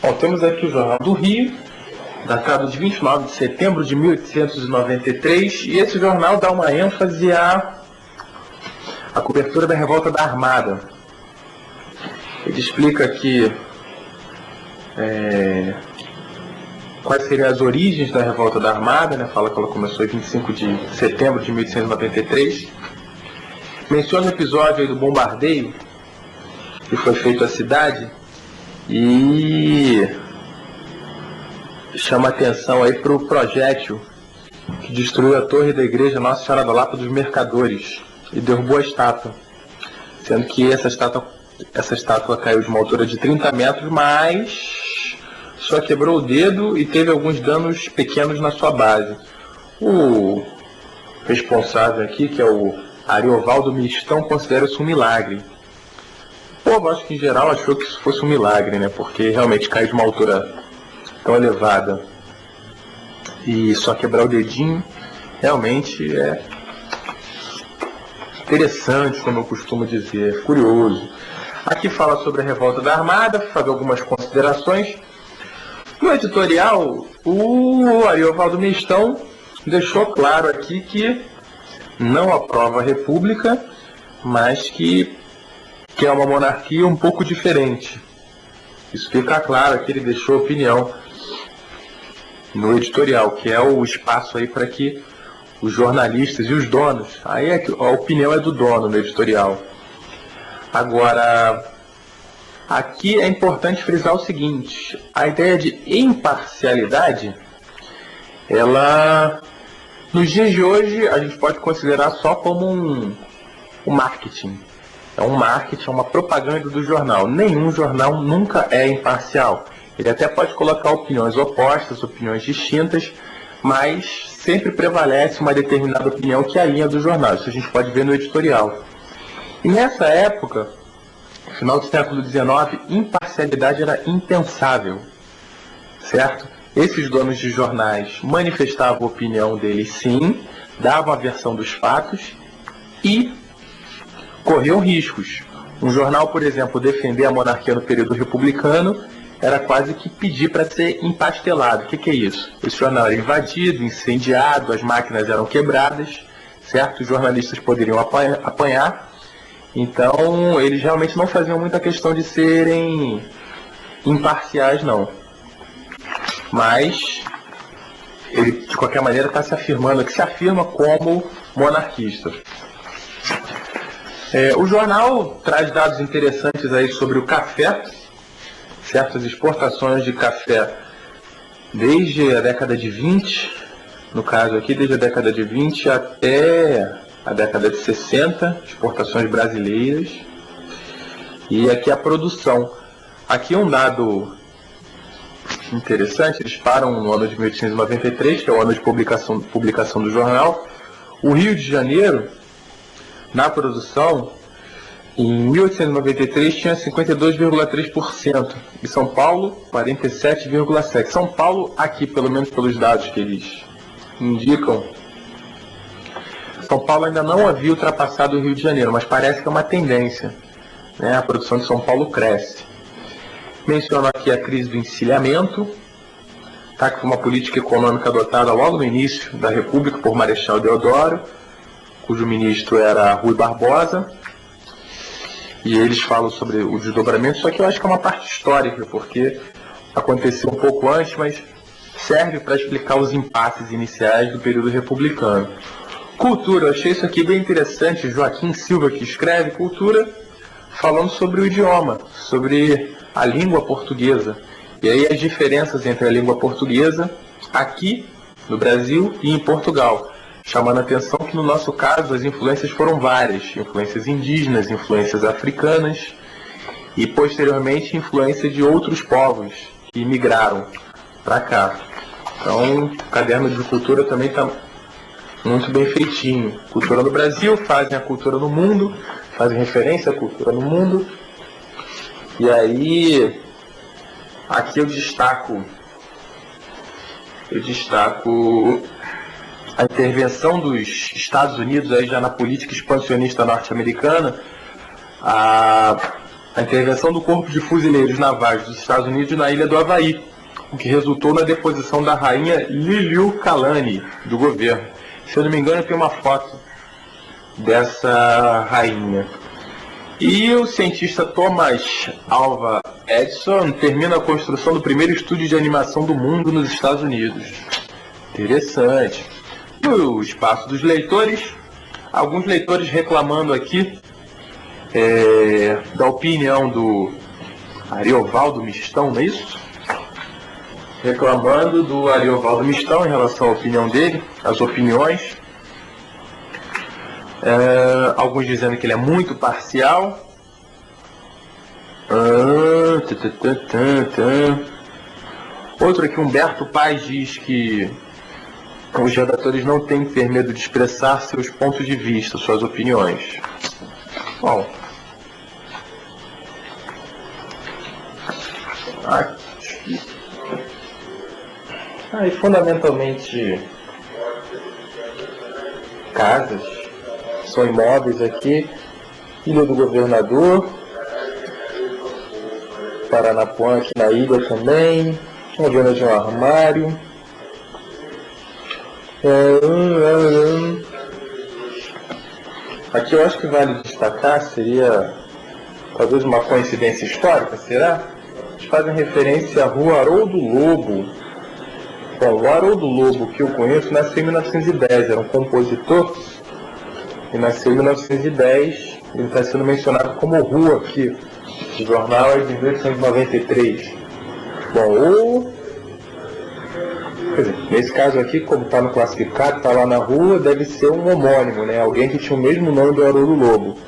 Bom, temos aqui o Jornal do Rio, datado de 29 de setembro de 1893, e esse jornal dá uma ênfase à cobertura da Revolta da Armada. Ele explica aqui quais seriam as origens da Revolta da Armada, né? Fala que ela começou em 25 de setembro de 1893. Menciona o episódio aí do bombardeio que foi feito à cidade e chama atenção aí para o projétil que destruiu a torre da igreja Nossa Senhora da Lapa dos Mercadores e derrubou a estátua, sendo que essa estátua caiu de uma altura de 30 metros, mas só quebrou o dedo e teve alguns danos pequenos na sua base. O responsável aqui, que é o Ariovaldo Mistão, considera isso um milagre. O povo, acho que em geral, achou que isso fosse um milagre, né? Porque realmente cair de uma altura tão elevada e só quebrar o dedinho, realmente é interessante, como eu costumo dizer, curioso. Aqui fala sobre a Revolta da Armada, fazer algumas considerações. No editorial, o Ariovaldo Mistão deixou claro aqui que não aprova a República, mas que é uma monarquia um pouco diferente. Isso fica claro aqui, ele deixou a opinião no editorial, que é o espaço aí para que os jornalistas e os donos, aí a opinião é do dono no editorial. Agora, aqui é importante frisar o seguinte: a ideia de imparcialidade, ela, nos dias de hoje, a gente pode considerar só como um marketing. É um marketing, é uma propaganda do jornal. Nenhum jornal nunca é imparcial. Ele até pode colocar opiniões opostas, opiniões distintas, mas sempre prevalece uma determinada opinião que é a linha do jornal. Isso a gente pode ver no editorial. E nessa época, final do século XIX, imparcialidade era impensável, certo? Esses donos de jornais manifestavam a opinião deles, sim, davam a versão dos fatos e corriam riscos. Um jornal, por exemplo, defender a monarquia no período republicano era quase que pedir para ser empastelado. O que é isso? Esse jornal era invadido, incendiado, as máquinas eram quebradas, certo? Os jornalistas poderiam apanhar. Então, eles realmente não faziam muita questão de serem imparciais, não. Mas ele, de qualquer maneira, está se afirmando, que se afirma como monarquista. O jornal traz dados interessantes aí sobre o café, certas exportações de café desde a década de 20, no caso aqui, desde a década de 20 até a década de 60, exportações brasileiras. E aqui a produção. Aqui um dado interessante, eles param no ano de 1893, que é o ano de publicação do jornal. O Rio de Janeiro, na produção, em 1893 tinha 52,3%, e São Paulo 47,7%. São Paulo, aqui, pelo menos pelos dados que eles indicam, São Paulo ainda não havia ultrapassado o Rio de Janeiro, mas parece que é uma tendência, né? A produção de São Paulo cresce. Menciono aqui a crise do encilhamento, tá? Que foi uma política econômica adotada logo no início da República por Marechal Deodoro, cujo ministro era Rui Barbosa, e eles falam sobre o desdobramento, só que eu acho que é uma parte histórica, porque aconteceu um pouco antes, mas serve para explicar os impasses iniciais do período republicano. Cultura, eu achei isso aqui bem interessante, Joaquim Silva, que escreve Cultura, falando sobre o idioma, sobre a língua portuguesa, e aí as diferenças entre a língua portuguesa aqui no Brasil e em Portugal, chamando a atenção que no nosso caso as influências foram várias, influências indígenas, influências africanas e posteriormente influência de outros povos que migraram para cá. Então o caderno de cultura também está muito bem feitinho. Cultura no Brasil, fazem a cultura no mundo, fazem referência à cultura no mundo. E aí, aqui eu destaco a intervenção dos Estados Unidos aí já na política expansionista norte-americana, a intervenção do Corpo de Fuzileiros Navais dos Estados Unidos na ilha do Havaí, o que resultou na deposição da rainha Liliuokalani do governo. Se eu não me engano, tem uma foto dessa rainha. E o cientista Thomas Alva Edison termina a construção do primeiro estúdio de animação do mundo nos Estados Unidos. Interessante. No espaço dos leitores, alguns leitores reclamando aqui da opinião do Ariovaldo Mistão, não é isso? Reclamando do Ariovaldo Mistão em relação à opinião dele, as opiniões. Alguns dizendo que ele é muito parcial. Outro aqui, Humberto Paes, diz que os redatores não têm que ter medo de expressar seus pontos de vista, suas opiniões. Bom, e fundamentalmente casas, são imóveis aqui, Ilha do Governador, Paranapuã aqui na ilha também, uma venda de um armário. Aqui eu acho que vale destacar, seria talvez uma coincidência histórica, será? Eles fazem referência à rua Haroldo Lobo. Bom, o Haroldo Lobo que eu conheço nasceu em 1910, era um compositor, e nasceu em 1910, ele está sendo mencionado como rua aqui, o jornal é de 1893. Bom, quer dizer, nesse caso aqui, como está no classificado, está lá na rua, deve ser um homônimo, né? Alguém que tinha o mesmo nome do Haroldo Lobo.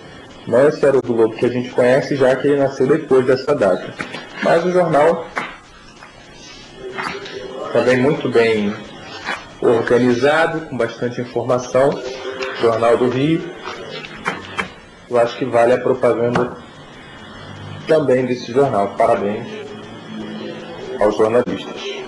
Não esse Haroldo Lobo que a gente conhece, já que ele nasceu depois dessa data. Mas o jornal também muito bem organizado, com bastante informação. Jornal do Rio. Eu acho que vale a propaganda também desse jornal. Parabéns aos jornalistas.